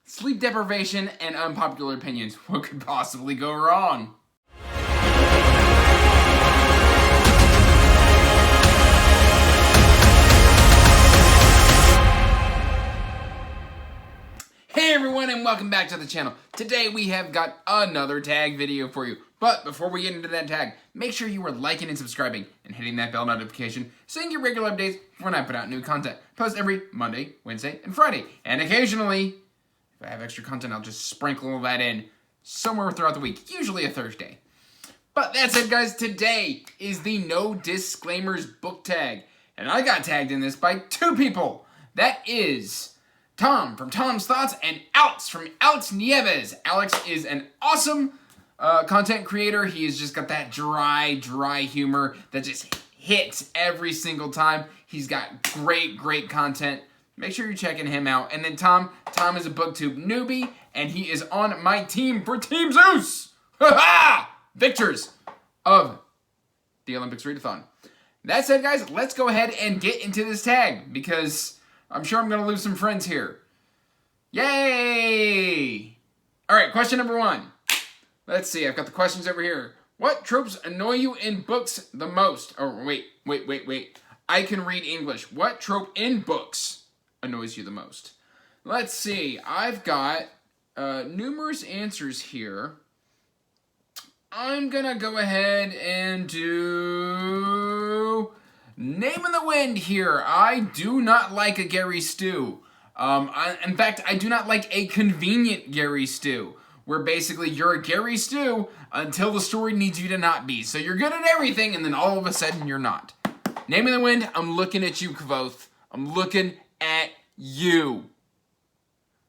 Sleep deprivation and unpopular opinions. What could possibly go wrong? Hey everyone, and welcome back to the channel. Today we have got another tag video for you. But before we get into that tag, make sure you are liking and subscribing and hitting that bell notification so you get regular updates when I put out new content. Post every Monday, Wednesday, and Friday. And occasionally, if I have extra content, I'll just sprinkle that in somewhere throughout the week, usually a Thursday. But that's it, guys. Today is the No Disclaimers book tag. And I got tagged in this by two people. That is Tom from Tom's Thoughts and Alex from Alex Nieves. Alex is an awesome content creator. He has just got that dry humor that just hits every single time. He's got great content. Make sure you're checking him out. And then Tom is a BookTube newbie, and he is on my team for Team Zeus! Ha-ha! Victors of the Olympics Readathon. That said, guys, let's go ahead and get into this tag, because I'm sure I'm going to lose some friends here. Yay! Alright, question number 1. Let's see, I've got the questions over here. What tropes annoy you in books the most? Oh, wait. I can read English. What trope in books annoys you the most? Let's see, I've got numerous answers here. I'm gonna go ahead and do Name in the Wind here. I do not like a Gary Stew. In fact, I do not like a convenient Gary Stew, where basically you're a Gary Stew until the story needs you to not be. So you're good at everything, and then all of a sudden you're not. Name in the Wind, I'm looking at you, Kvoth. I'm looking at you.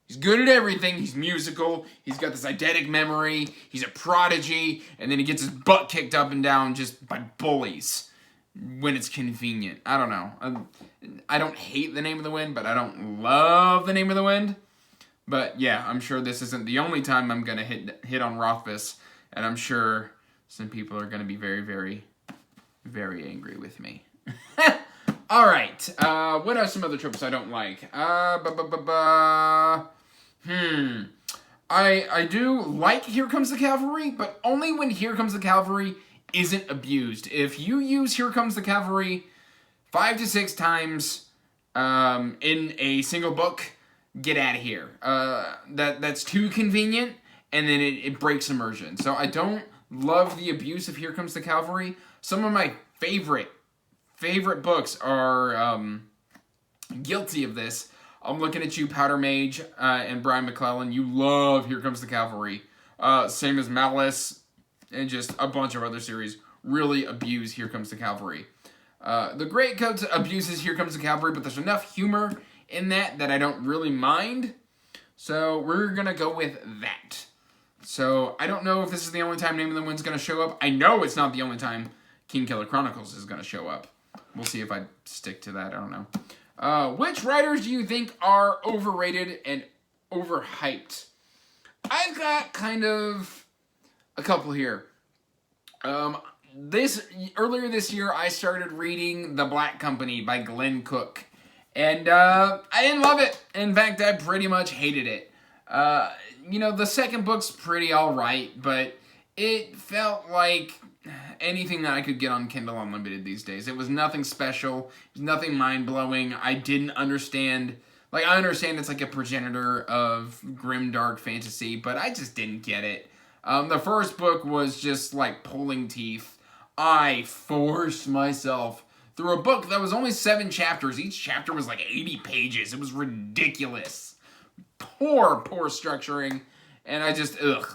He's good at everything. He's musical. He's got this eidetic memory. He's a prodigy. And then he gets his butt kicked up and down just by bullies when it's convenient. I don't know. I don't hate the Name of the Wind, but I don't love the Name of the Wind. But yeah, I'm sure this isn't the only time I'm going to hit on Rothfuss. And I'm sure some people are going to be very angry with me. All right. What are some other tropes I don't like? I do like Here Comes the Cavalry, but only when Here Comes the Cavalry isn't abused. If you use Here Comes the Cavalry 5 to 6 times in a single book, get out of here. That's too convenient, and then it breaks immersion. So I don't love the abuse of Here Comes the Cavalry. Some of my favorite books are guilty of this. I'm looking at you, Powder Mage, and Brian McClellan. You love Here Comes the Cavalry. Same as Malice, and just a bunch of other series really abuse Here Comes the Cavalry. The Great Coat abuses Here Comes the Cavalry, but there's enough humor in that I don't really mind. So we're going to go with that. So I don't know if this is the only time Name of the Wind's going to show up. I know it's not the only time Kingkiller Chronicles is going to show up. We'll see if I stick to that. I don't know. Which writers do you think are overrated and overhyped? I've got kind of a couple here. Earlier this year, I started reading The Black Company by Glenn Cook. And I didn't love it. In fact, I pretty much hated it. The second book's pretty alright, but it felt like anything that I could get on Kindle Unlimited these days. It was nothing special. It was nothing mind-blowing. I didn't understand. I understand it's like a progenitor of grimdark fantasy, but I just didn't get it. The first book was just like pulling teeth. I forced myself through a book that was only 7 chapters. Each chapter was like 80 pages. It was ridiculous. Poor structuring. And I just, ugh.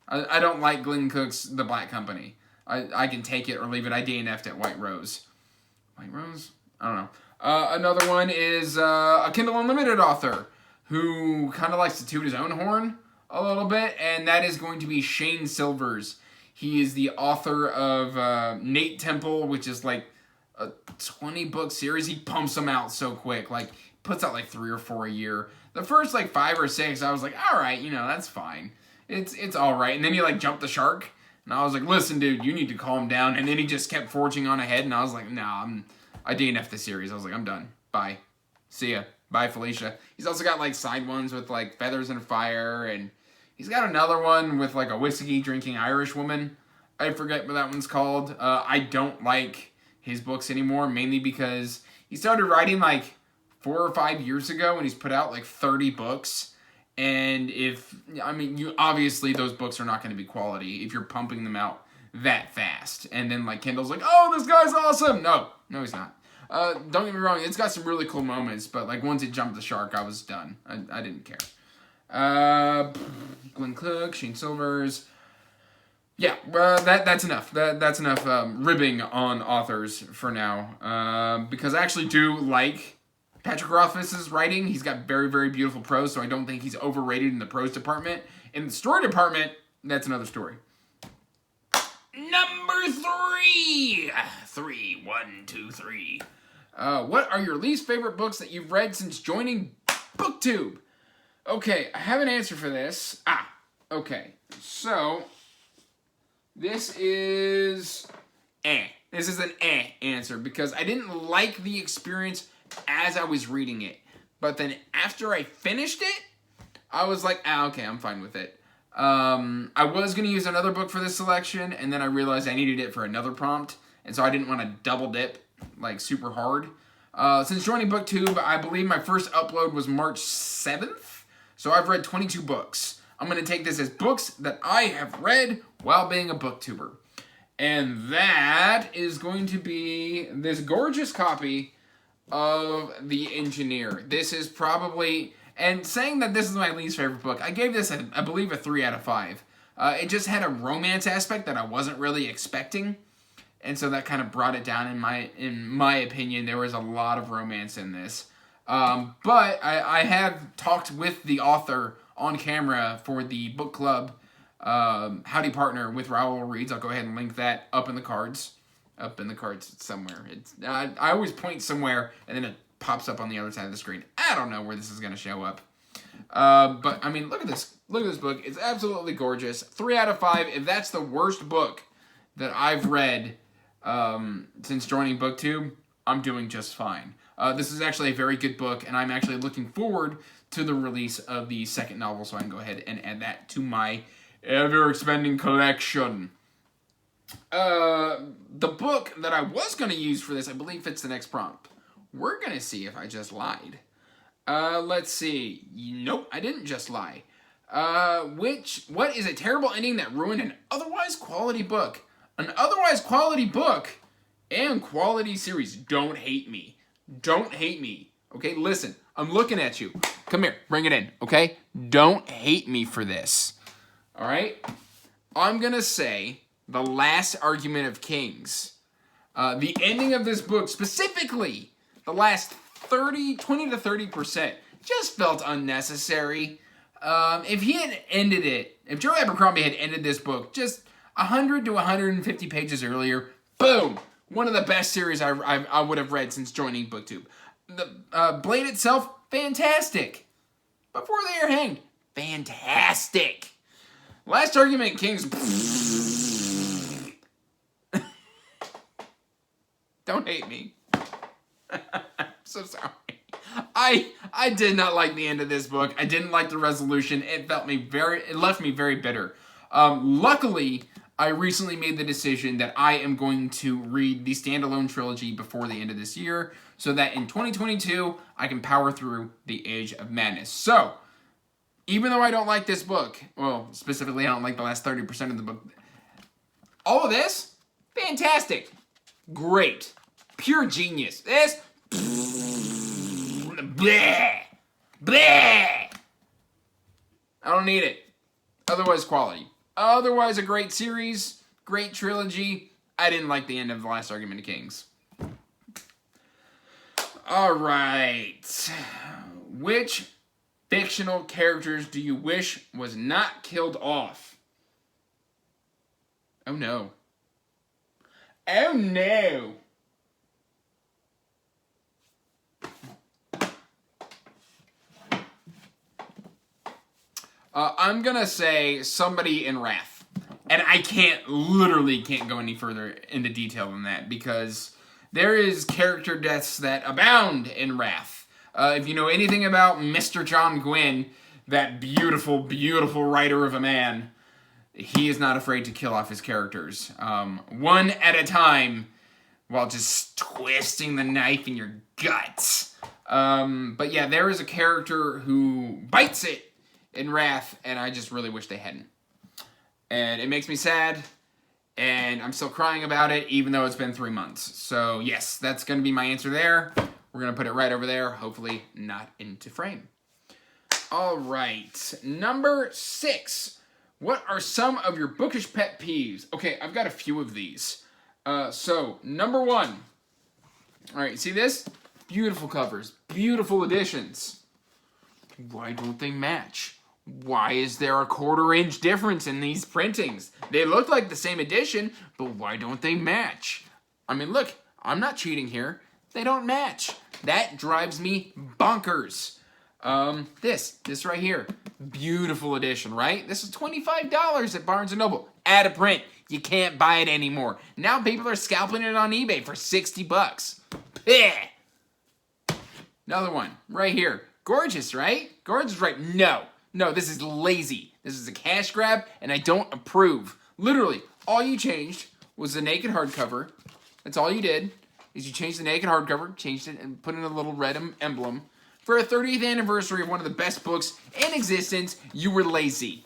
I don't like Glenn Cook's The Black Company. I can take it or leave it. I DNF'd at White Rose. White Rose? I don't know. Another one is a Kindle Unlimited author who kind of likes to toot his own horn a little bit, and that is going to be Shane Silvers. He is the author of Nate Temple, which is like a 20-book series. He pumps them out so quick. Puts out 3 or 4 a year. The first 5 or 6, I was like, all right, that's fine. It's all right. And then he jumped the shark. And I was like, listen, dude, you need to calm down. And then he just kept forging on ahead. And I was like, nah, I DNF'd the series. I was like, I'm done. Bye. See ya. by Felicia. He's also got like side ones with like Feathers and Fire, and he's got another one with like a whiskey drinking Irish woman. I forget what that one's called. I don't like his books anymore, mainly because he started writing like 4 or 5 years ago, and he's put out like 30 books. And obviously those books are not going to be quality if you're pumping them out that fast. And then like Kindle's like, oh, this guy's awesome. No, he's not. Don't get me wrong, it's got some really cool moments, but like once it jumped the shark, I was done. I didn't care. Glenn Cook, Shane Silvers. Yeah, that's enough. That's enough ribbing on authors for now. Because I actually do like Patrick Rothfuss's writing. He's got very, very beautiful prose, so I don't think he's overrated in the prose department. In the story department, that's another story. Number 3. 3, 1, 2, 3. What are your least favorite books that you've read since joining BookTube? Okay, I have an answer for this. Okay. So, this is This is an answer because I didn't like the experience as I was reading it. But then after I finished it, I was like, okay, I'm fine with it. I was going to use another book for this selection, and then I realized I needed it for another prompt, and so I didn't want to double dip, like, super hard. Since joining BookTube, I believe my first upload was March 7th, so I've read 22 books. I'm going to take this as books that I have read while being a booktuber. And that is going to be this gorgeous copy of The Engineer. This is probably... And saying that this is my least favorite book, I gave this, I believe, a 3 out of 5. It just had a romance aspect that I wasn't really expecting. And so that kind of brought it down in my opinion. There was a lot of romance in this. But I have talked with the author on camera for the book club Howdy Partner with Raoul Reads. I'll go ahead and link that up in the cards. Up in the cards somewhere. I always point somewhere and then it pops up on the other side of the screen. I don't know where this is going to show up. But, I mean, look at this. Look at this book. It's absolutely gorgeous. 3 out of 5. If that's the worst book that I've read since joining BookTube, I'm doing just fine. This is actually a very good book, and I'm actually looking forward to the release of the second novel, so I can go ahead and add that to my ever-expanding collection. The book that I was going to use for this, I believe, fits the next prompt. We're going to see if I just lied. Let's see. Nope, I didn't just lie. What is a terrible ending that ruined an otherwise quality book? An otherwise quality book and quality series. Don't hate me. Don't hate me. Okay, listen. I'm looking at you. Come here. Bring it in, okay? Don't hate me for this. All right? I'm going to say The Last Argument of Kings. The ending of this book, specifically the last 20 to 30%, just felt unnecessary. If he had ended it, if Joe Abercrombie had ended this book just 100 to 150 pages earlier, boom! One of the best series I would have read since joining BookTube. The Blade itself, fantastic. Before They Are Hanged, fantastic. Last Argument Kings. Don't hate me. I'm so sorry. I did not like the end of this book. I didn't like the resolution. It left me very bitter. Luckily, I recently made the decision that I am going to read the standalone trilogy before the end of this year, so that in 2022, I can power through The Age of Madness. So, even though I don't like this book, well, specifically I don't like the last 30% of the book, all of this, fantastic. Great. Pure genius. This, bleh. Bleh. I don't need it. Otherwise, quality. Otherwise, a great series, great trilogy. I didn't like the end of The Last Argument of Kings. All right. Which fictional characters do you wish was not killed off? Oh, no. Oh, no. I'm going to say somebody in Wrath. And I literally can't go any further into detail than that because there is character deaths that abound in Wrath. If you know anything about Mr. John Gwynn, that beautiful, beautiful writer of a man, he is not afraid to kill off his characters, one at a time, while just twisting the knife in your guts. But yeah, there is a character who bites it in wrath, and I just really wish they hadn't. And it makes me sad, and I'm still crying about it, even though it's been 3 months. So yes, that's going to be my answer there. We're going to put it right over there, hopefully not into frame. All right, number 6. What are some of your bookish pet peeves? Okay, I've got a few of these. So, number 1. All right, see this? Beautiful covers, beautiful editions. Why don't they match? Why is there a 1/4 inch difference in these printings? They look like the same edition, but why don't they match? I mean, look, I'm not cheating here. They don't match. That drives me bonkers. This right here, beautiful edition, right? This is $25 at Barnes & Noble. Out of print. You can't buy it anymore. Now people are scalping it on eBay for 60 bucks. Peh! Another one, right here. Gorgeous, right? Gorgeous, right? No, this is lazy. This is a cash grab, and I don't approve. Literally, all you changed was the naked hardcover. That's all you did, is you changed the naked hardcover, changed it, and put in a little red emblem. For a 30th anniversary of one of the best books in existence, you were lazy.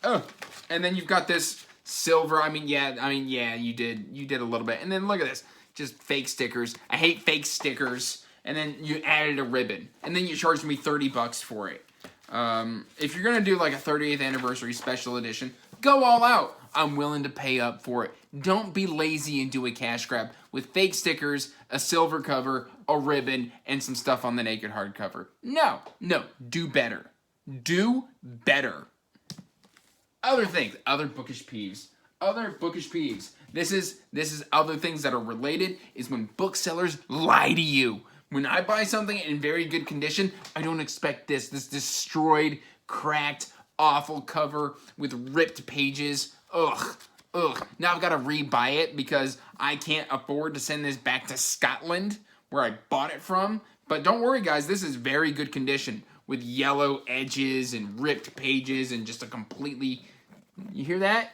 Oh, and then you've got this silver. I mean, yeah, you did a little bit. And then look at this, just fake stickers. I hate fake stickers. And then you added a ribbon, and then you charged me 30 bucks for it. If you're gonna do like a 30th anniversary special edition, go all out. I'm willing to pay up for it. Don't be lazy and do a cash grab with fake stickers, a silver cover, a ribbon, and some stuff on the naked hardcover. No, do better. Do better. Other things, other bookish peeves. This is other things that are related, is when booksellers lie to you. When I buy something in very good condition, I don't expect this destroyed, cracked, awful cover with ripped pages. Ugh. Now I've got to rebuy it because I can't afford to send this back to Scotland, where I bought it from. But don't worry, guys, this is very good condition with yellow edges and ripped pages and just a completely... You hear that?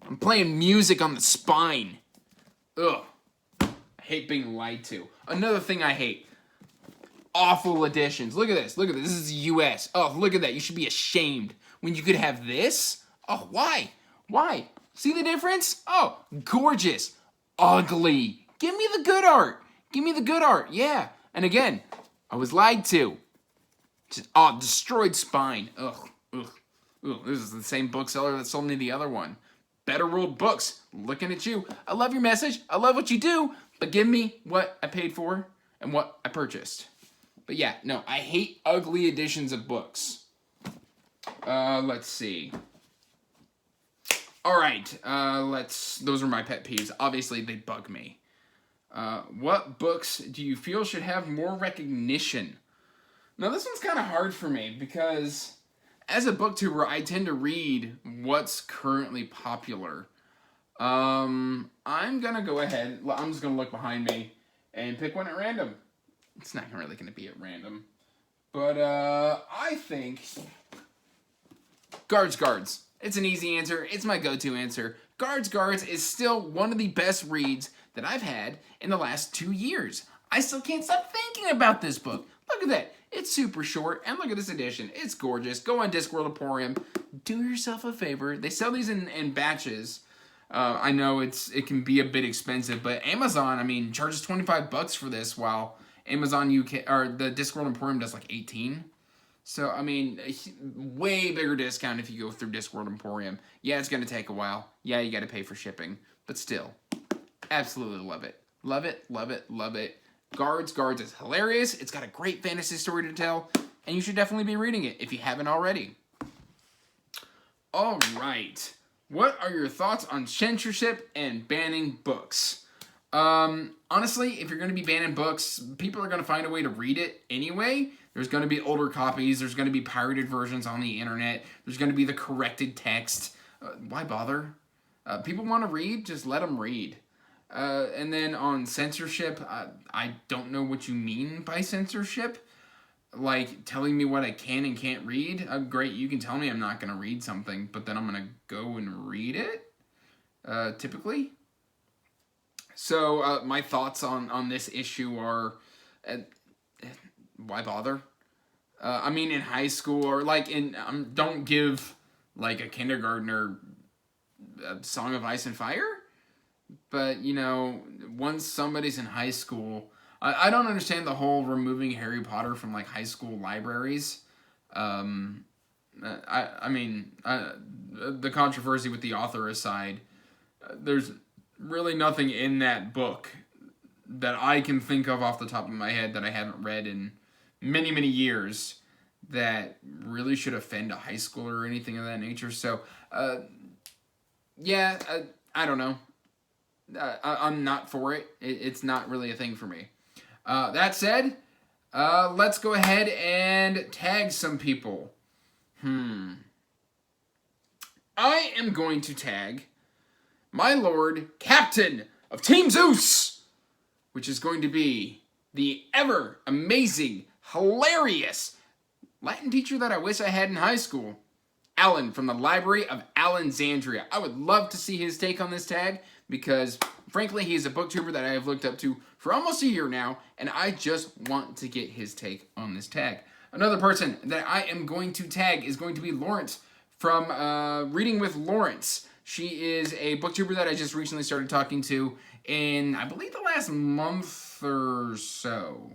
I'm playing music on the spine. Ugh. I hate being lied to. Another thing I hate. Awful editions. Look at this. This is US. Oh, look at that. You should be ashamed. When you could have this? Oh, why? See the difference? Oh, gorgeous. Ugly. Give me the good art. Yeah. And again, I was lied to. Just, destroyed spine. Ugh. This is the same bookseller that sold me the other one. Better World Books. Looking at you. I love your message. I love what you do. But give me what I paid for and what I purchased. But yeah, no, I hate ugly editions of books. Let's see. All right, those are my pet peeves. Obviously, they bug me. What books do you feel should have more recognition? Now, this one's kind of hard for me because as a booktuber, I tend to read what's currently popular. I'm gonna go ahead, I'm just gonna look behind me and pick one at random. It's not really gonna be at random. But, I think Guards. It's an easy answer. It's my go-to answer. Guards is still one of the best reads that I've had in the last 2 years. I still can't stop thinking about this book. Look at that. It's super short, and look at this edition. It's gorgeous. Go on Discworld Emporium. Do yourself a favor. They sell these in batches. I know it can be a bit expensive, but Amazon, I mean, charges 25 bucks for this, while Amazon UK or the Discworld Emporium does like 18. So, I mean, way bigger discount if you go through Discworld Emporium. Yeah, it's going to take a while. Yeah, you got to pay for shipping. But still, absolutely love it. Love it. Guards is hilarious. It's got a great fantasy story to tell. And you should definitely be reading it if you haven't already. All right. What are your thoughts on censorship and banning books? Honestly, if you're going to be banning books, people are going to find a way to read it anyway. There's going to be older copies. There's going to be pirated versions on the internet. There's going to be the corrected text. Why bother? People want to read, just let them read. And then on censorship, I don't know what you mean by censorship. Like, telling me what I can and can't read. Great, you can tell me I'm not going to read something, but then I'm going to go and read it, typically. So, my thoughts on this issue are, why bother? I mean, in high school, or like don't give, like, a kindergartner a Song of Ice and Fire. But, you know, once somebody's in high school, I don't understand the whole removing Harry Potter from, like, high school libraries. I mean, the controversy with the author aside, there's really nothing in that book that I can think of off the top of my head that I haven't read in many, many years that really should offend a high schooler or anything of that nature. So, yeah, I don't know. I'm not for it. It's not really a thing for me. That said, let's go ahead and tag some people. I am going to tag my Lord Captain of Team Zeus, which is going to be the ever amazing, hilarious Latin teacher that I wish I had in high school, Alan from the Library of Alexandria. I would love to see his take on this tag because, frankly, he is a booktuber that I have looked up to for almost a year now, and I just want to get his take on this tag. Another person that I am going to tag is going to be Laurence from Reading with Laurence. She is a booktuber that I just recently started talking to in, I believe, the last month or so.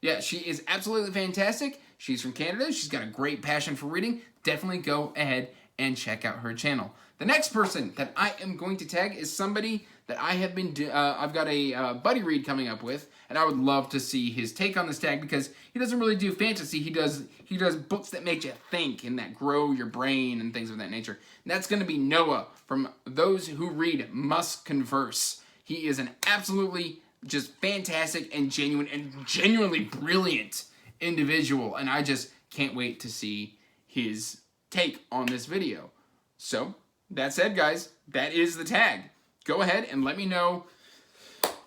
Yeah, she is absolutely fantastic. She's from Canada. She's got a great passion for reading. Definitely go ahead and check out her channel. The next person that I am going to tag is somebody that I have been, I've got a buddy read coming up with, and I would love to see his take on this tag because he doesn't really do fantasy. He does books that make you think and that grow your brain and things of that nature. And that's going to be Noah from Those Who Read Must Converse. He is an absolutely just fantastic and genuinely brilliant individual, and I just can't wait to see his take on this video. So, that said, guys, that is the tag. Go ahead and let me know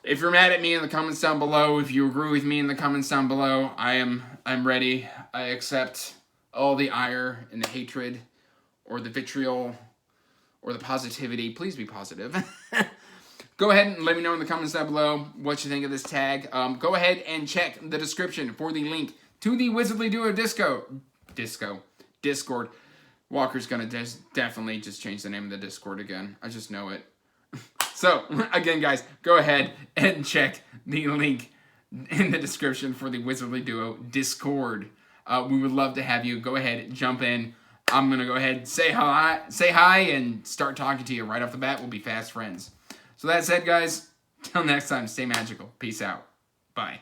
if you're mad at me in the comments down below, if you agree with me in the comments down below. I'm ready. I accept all the ire and the hatred or the vitriol or the positivity. Please be positive. Go ahead and let me know in the comments down below what you think of this tag. Go ahead and check the description for the link to the Wizardly Duo Discord. Walker's gonna definitely just change the name of the Discord again. I just know it. So, again, guys, go ahead and check the link in the description for the Wizardly Duo Discord. We would love to have you. Go ahead, jump in. I'm gonna go ahead, say hi, and start talking to you right off the bat. We'll be fast friends. So that said, guys, till next time, stay magical. Peace out. Bye.